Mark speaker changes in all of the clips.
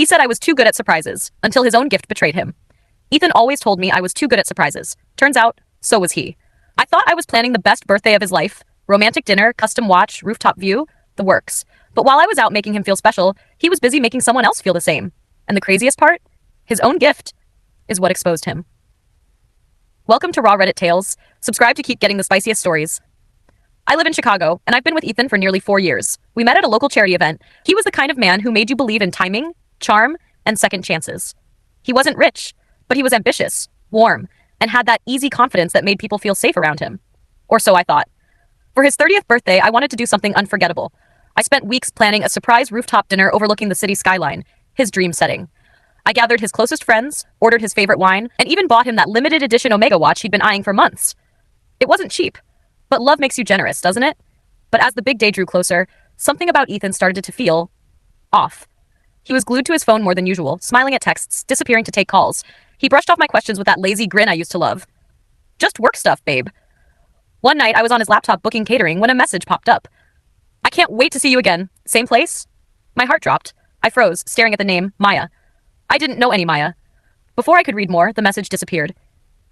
Speaker 1: He said I was too good at surprises, until his own gift betrayed him. Ethan always told me I was too good at surprises. Turns out, so was he. I thought I was planning the best birthday of his life. Romantic dinner, custom watch, rooftop view, the works. But while I was out making him feel special, he was busy making someone else feel the same. And the craziest part? His own gift is what exposed him. Welcome to Raw Reddit Tales. Subscribe to keep getting the spiciest stories. I live in Chicago, and I've been with Ethan for nearly 4 years. We met at a local charity event. He was the kind of man who made you believe in timing, charm, and second chances. He wasn't rich, but he was ambitious, warm, and had that easy confidence that made people feel safe around him. Or so I thought. For his 30th birthday, I wanted to do something unforgettable. I spent weeks planning a surprise rooftop dinner overlooking the city skyline, his dream setting. I gathered his closest friends, ordered his favorite wine, and even bought him that limited edition Omega watch he'd been eyeing for months. It wasn't cheap, but love makes you generous, doesn't it? But as the big day drew closer, something about Ethan started to feel off. He was glued to his phone more than usual, smiling at texts, disappearing to take calls. He brushed off my questions with that lazy grin I used to love. Just work stuff, babe. One night, I was on his laptop booking catering when a message popped up. I can't wait to see you again. Same place? My heart dropped. I froze, staring at the name, Maya. I didn't know any Maya. Before I could read more, the message disappeared.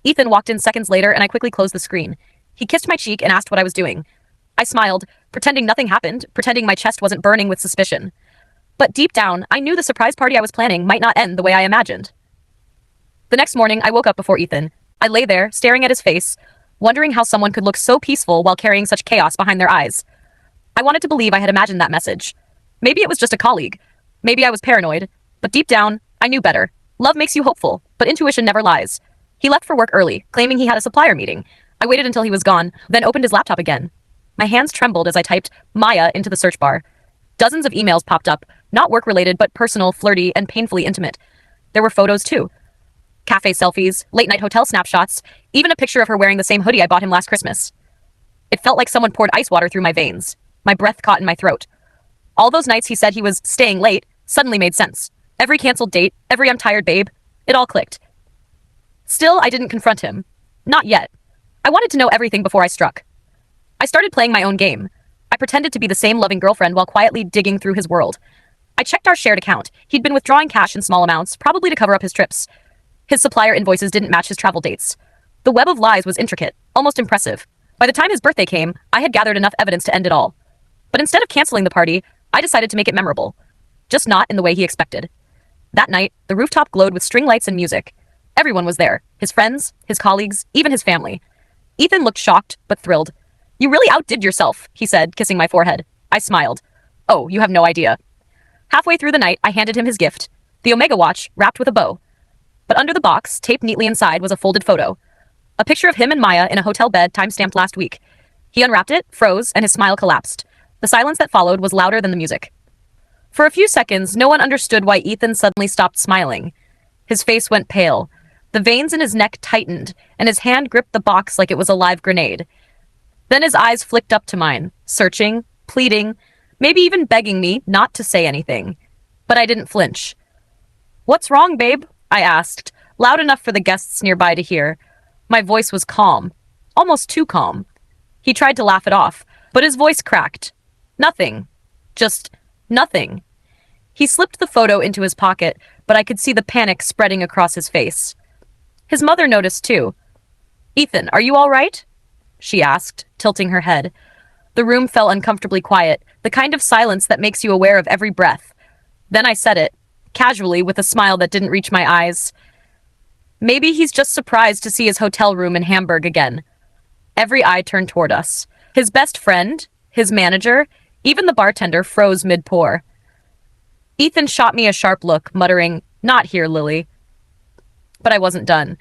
Speaker 1: Ethan walked in seconds later, and I quickly closed the screen. He kissed my cheek and asked what I was doing. I smiled, pretending nothing happened, pretending my chest wasn't burning with suspicion. But deep down, I knew the surprise party I was planning might not end the way I imagined. The next morning, I woke up before Ethan. I lay there, staring at his face, wondering how someone could look so peaceful while carrying such chaos behind their eyes. I wanted to believe I had imagined that message. Maybe it was just a colleague. Maybe I was paranoid. But deep down, I knew better. Love makes you hopeful, but intuition never lies. He left for work early, claiming he had a supplier meeting. I waited until he was gone, then opened his laptop again. My hands trembled as I typed Maya into the search bar. Dozens of emails popped up, not work-related, but personal, flirty, and painfully intimate. There were photos, too. Cafe selfies, late-night hotel snapshots, even a picture of her wearing the same hoodie I bought him last Christmas. It felt like someone poured ice water through my veins. My breath caught in my throat. All those nights he said he was staying late suddenly made sense. Every canceled date, every I'm tired babe, it all clicked. Still, I didn't confront him. Not yet. I wanted to know everything before I struck. I started playing my own game. I pretended to be the same loving girlfriend while quietly digging through his world. I checked our shared account. He'd been withdrawing cash in small amounts, probably to cover up his trips. His supplier invoices didn't match his travel dates. The web of lies was intricate, almost impressive. By the time his birthday came, I had gathered enough evidence to end it all. But instead of canceling the party, I decided to make it memorable. Just not in the way he expected. That night, the rooftop glowed with string lights and music. Everyone was there. His friends, his colleagues, even his family. Ethan looked shocked, but thrilled. You really outdid yourself, he said, kissing my forehead. I smiled. Oh, you have no idea. Halfway through the night, I handed him his gift, the Omega watch, wrapped with a bow. But under the box, taped neatly inside, was a folded photo. A picture of him and Maya in a hotel bed time-stamped last week. He unwrapped it, froze, and his smile collapsed. The silence that followed was louder than the music. For a few seconds, no one understood why Ethan suddenly stopped smiling. His face went pale. The veins in his neck tightened, and his hand gripped the box like it was a live grenade. Then his eyes flicked up to mine, searching, pleading, maybe even begging me not to say anything. But I didn't flinch. What's wrong, babe? I asked, loud enough for the guests nearby to hear. My voice was calm, almost too calm. He tried to laugh it off, but his voice cracked. Nothing. Just nothing. He slipped the photo into his pocket, but I could see the panic spreading across his face. His mother noticed too. Ethan, are you all right? She asked, tilting her head. The room fell uncomfortably quiet, the kind of silence that makes you aware of every breath. Then I said it, casually, with a smile that didn't reach my eyes. Maybe he's just surprised to see his hotel room in Hamburg again. Every eye turned toward us. His best friend, his manager, even the bartender froze mid-pour. Ethan shot me a sharp look, muttering, "Not here, Lily." But I wasn't done.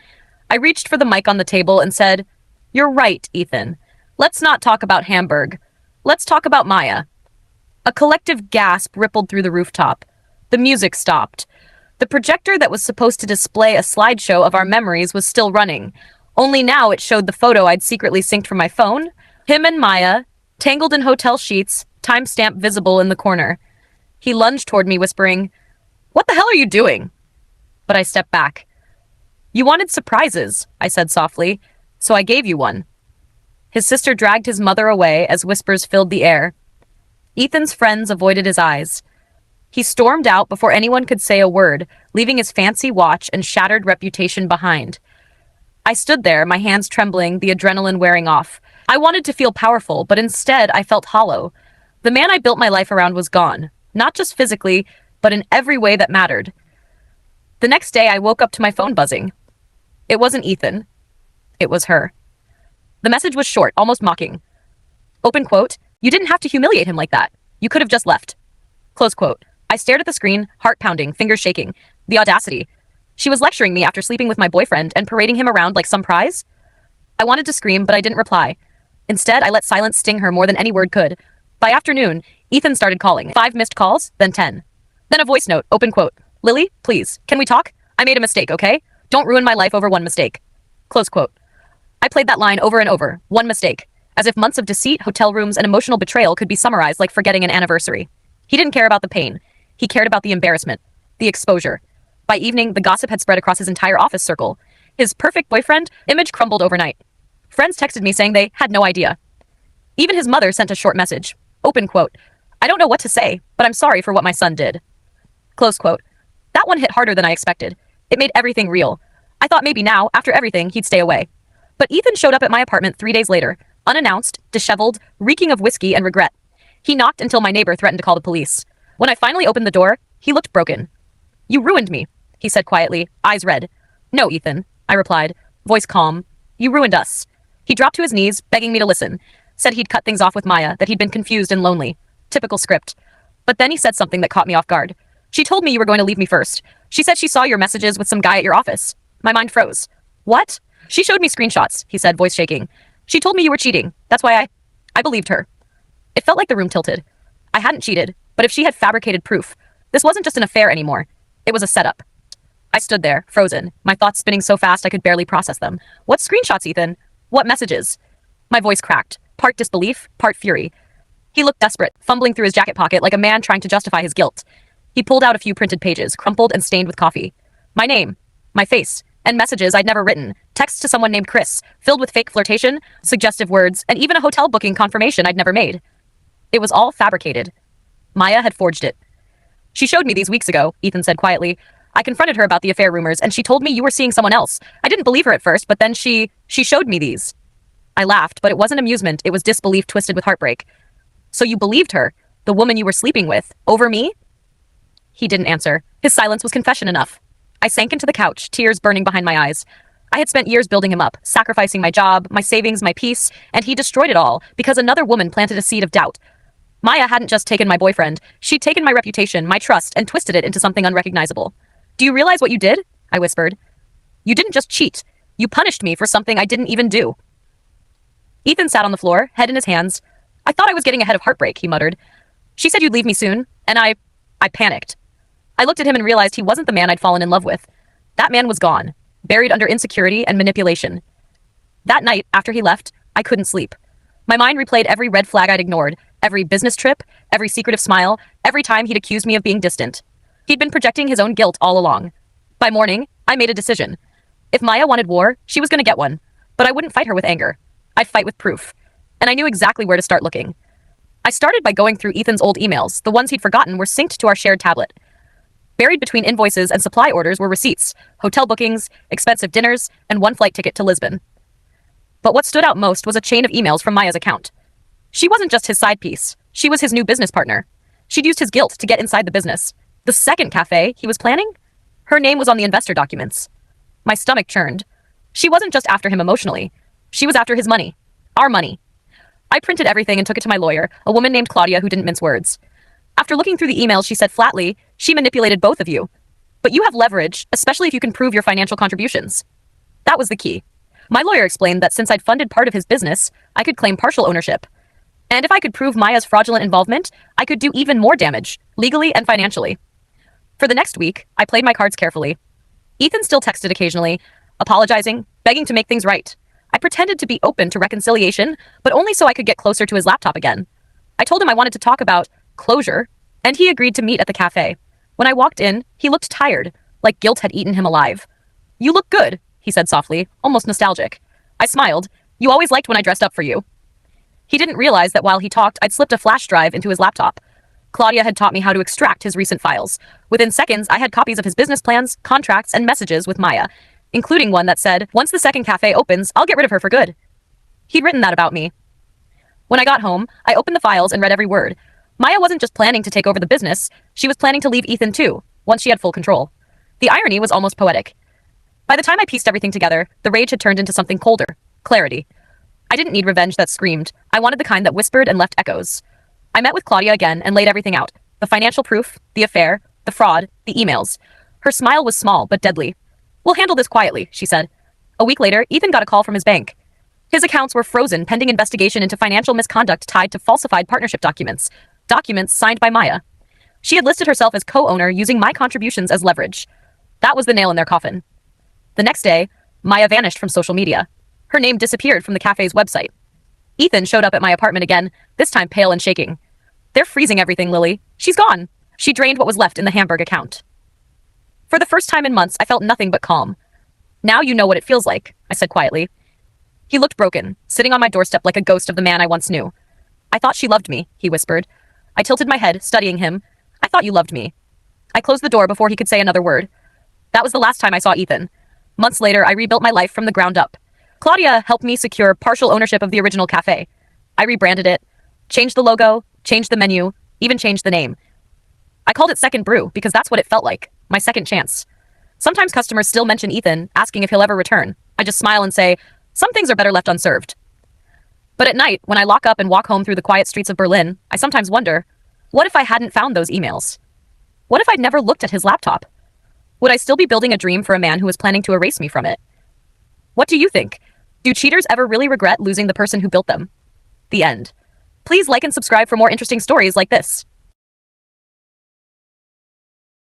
Speaker 1: I reached for the mic on the table and said, "You're right, Ethan. Let's not talk about Hamburg. Let's talk about Maya." A collective gasp rippled through the rooftop. The music stopped. The projector that was supposed to display a slideshow of our memories was still running. Only now it showed the photo I'd secretly synced from my phone. Him and Maya, tangled in hotel sheets, timestamp visible in the corner. He lunged toward me, whispering, "What the hell are you doing?" But I stepped back. "You wanted surprises," I said softly, "so I gave you one." His sister dragged his mother away as whispers filled the air. Ethan's friends avoided his eyes. He stormed out before anyone could say a word, leaving his fancy watch and shattered reputation behind. I stood there, my hands trembling, the adrenaline wearing off. I wanted to feel powerful, but instead I felt hollow. The man I built my life around was gone, not just physically, but in every way that mattered. The next day I woke up to my phone buzzing. It wasn't Ethan. It was her. The message was short, almost mocking. Open quote, "You didn't have to humiliate him like that. You could have just left." Close quote. I stared at the screen, heart pounding, fingers shaking. The audacity. She was lecturing me after sleeping with my boyfriend and parading him around like some prize? I wanted to scream, but I didn't reply. Instead, I let silence sting her more than any word could. By afternoon, Ethan started calling. 5 missed calls, then 10. Then a voice note, open quote. "Lily, please, can we talk? I made a mistake, okay? Don't ruin my life over one mistake." Close quote. I played that line over and over, one mistake, as if months of deceit, hotel rooms, and emotional betrayal could be summarized like forgetting an anniversary. He didn't care about the pain. He cared about the embarrassment, the exposure. By evening, the gossip had spread across his entire office circle. His perfect boyfriend image crumbled overnight. Friends texted me saying they had no idea. Even his mother sent a short message. Open quote. "I don't know what to say, but I'm sorry for what my son did." Close quote. That one hit harder than I expected. It made everything real. I thought maybe now, after everything, he'd stay away. But Ethan showed up at my apartment 3 days later, unannounced, disheveled, reeking of whiskey and regret. He knocked until my neighbor threatened to call the police. When I finally opened the door, he looked broken. "You ruined me," he said quietly, eyes red. "No, Ethan," I replied, voice calm. "You ruined us." He dropped to his knees, begging me to listen. Said he'd cut things off with Maya, that he'd been confused and lonely. Typical script. But then he said something that caught me off guard. "She told me you were going to leave me first. She said she saw your messages with some guy at your office." My mind froze. "What?" "She showed me screenshots," he said, voice shaking. "She told me you were cheating. That's why I believed her." It felt like the room tilted. I hadn't cheated, but if she had fabricated proof, this wasn't just an affair anymore. It was a setup. I stood there, frozen, my thoughts spinning so fast I could barely process them. What screenshots, Ethan? What messages? My voice cracked, part disbelief, part fury. He looked desperate, fumbling through his jacket pocket like a man trying to justify his guilt. He pulled out a few printed pages, crumpled and stained with coffee. My name, my face, and messages I'd never written, texts to someone named Chris, filled with fake flirtation, suggestive words, and even a hotel booking confirmation I'd never made. It was all fabricated. Maya had forged it. "She showed me these weeks ago," Ethan said quietly. "I confronted her about the affair rumors, and she told me you were seeing someone else. I didn't believe her at first, but then she showed me these." I laughed, but it wasn't amusement, it was disbelief twisted with heartbreak. "So you believed her, the woman you were sleeping with, over me?" He didn't answer. His silence was confession enough. I sank into the couch, tears burning behind my eyes. I had spent years building him up, sacrificing my job, my savings, my peace, and he destroyed it all because another woman planted a seed of doubt. Maya hadn't just taken my boyfriend, she'd taken my reputation, my trust, and twisted it into something unrecognizable. "Do you realize what you did?" I whispered. "You didn't just cheat. You punished me for something I didn't even do." Ethan sat on the floor, head in his hands. "I thought I was getting ahead of heartbreak," he muttered. "She said you'd leave me soon, and I panicked." I looked at him and realized he wasn't the man I'd fallen in love with. That man was gone, buried under insecurity and manipulation. That night, after he left, I couldn't sleep. My mind replayed every red flag I'd ignored, every business trip, every secretive smile, every time he'd accused me of being distant. He'd been projecting his own guilt all along. By morning, I made a decision. If Maya wanted war, she was going to get one. But I wouldn't fight her with anger. I'd fight with proof. And I knew exactly where to start looking. I started by going through Ethan's old emails. The ones he'd forgotten were synced to our shared tablet. Buried between invoices and supply orders were receipts, hotel bookings, expensive dinners, and one flight ticket to Lisbon. But what stood out most was a chain of emails from Maya's account. She wasn't just his side piece. She was his new business partner. She'd used his guilt to get inside the business. The second cafe he was planning? Her name was on the investor documents. My stomach churned. She wasn't just after him emotionally. She was after his money. Our money. I printed everything and took it to my lawyer, a woman named Claudia who didn't mince words. After looking through the emails, she said flatly, "She manipulated both of you. But you have leverage, especially if you can prove your financial contributions." That was the key. My lawyer explained that since I'd funded part of his business, I could claim partial ownership. And if I could prove Maya's fraudulent involvement, I could do even more damage, legally and financially. For the next week, I played my cards carefully. Ethan still texted occasionally, apologizing, begging to make things right. I pretended to be open to reconciliation, but only so I could get closer to his laptop again. I told him I wanted to talk about closure, and he agreed to meet at the cafe. When I walked in, he looked tired, like guilt had eaten him alive. "You look good," he said softly, almost nostalgic. I smiled. "You always liked when I dressed up for you." He didn't realize that while he talked, I'd slipped a flash drive into his laptop. Claudia had taught me how to extract his recent files. Within seconds, I had copies of his business plans, contracts, and messages with Maya, including one that said, "Once the second cafe opens, I'll get rid of her for good." He'd written that about me. When I got home, I opened the files and read every word. Maya wasn't just planning to take over the business, she was planning to leave Ethan too, once she had full control. The irony was almost poetic. By the time I pieced everything together, the rage had turned into something colder: clarity. I didn't need revenge that screamed. I wanted the kind that whispered and left echoes. I met with Claudia again and laid everything out: the financial proof, the affair, the fraud, the emails. Her smile was small but deadly. "We'll handle this quietly," she said. A week later, Ethan got a call from his bank. His accounts were frozen pending investigation into financial misconduct tied to falsified partnership documents signed by Maya. She had listed herself as co-owner using my contributions as leverage. That was the nail in their coffin. The next day, Maya vanished from social media. Her name disappeared from the cafe's website. Ethan showed up at my apartment again, this time pale and shaking. "They're freezing everything, Lily. She's gone." She drained what was left in the Hamburg account. For the first time in months, I felt nothing but calm. "Now you know what it feels like," I said quietly. He looked broken, sitting on my doorstep like a ghost of the man I once knew. "I thought she loved me," he whispered. I tilted my head, studying him. "I thought you loved me." I closed the door before he could say another word. That was the last time I saw Ethan. Months later, I rebuilt my life from the ground up. Claudia helped me secure partial ownership of the original cafe. I rebranded it, changed the logo, changed the menu, even changed the name. I called it Second Brew because that's what it felt like, my second chance. Sometimes customers still mention Ethan, asking if he'll ever return. I just smile and say, some things are better left unserved. But at night, when I lock up and walk home through the quiet streets of Berlin, I sometimes wonder, what if I hadn't found those emails? What if I'd never looked at his laptop? Would I still be building a dream for a man who was planning to erase me from it? What do you think? Do cheaters ever really regret losing the person who built them? The end. Please like and subscribe for more interesting stories like this.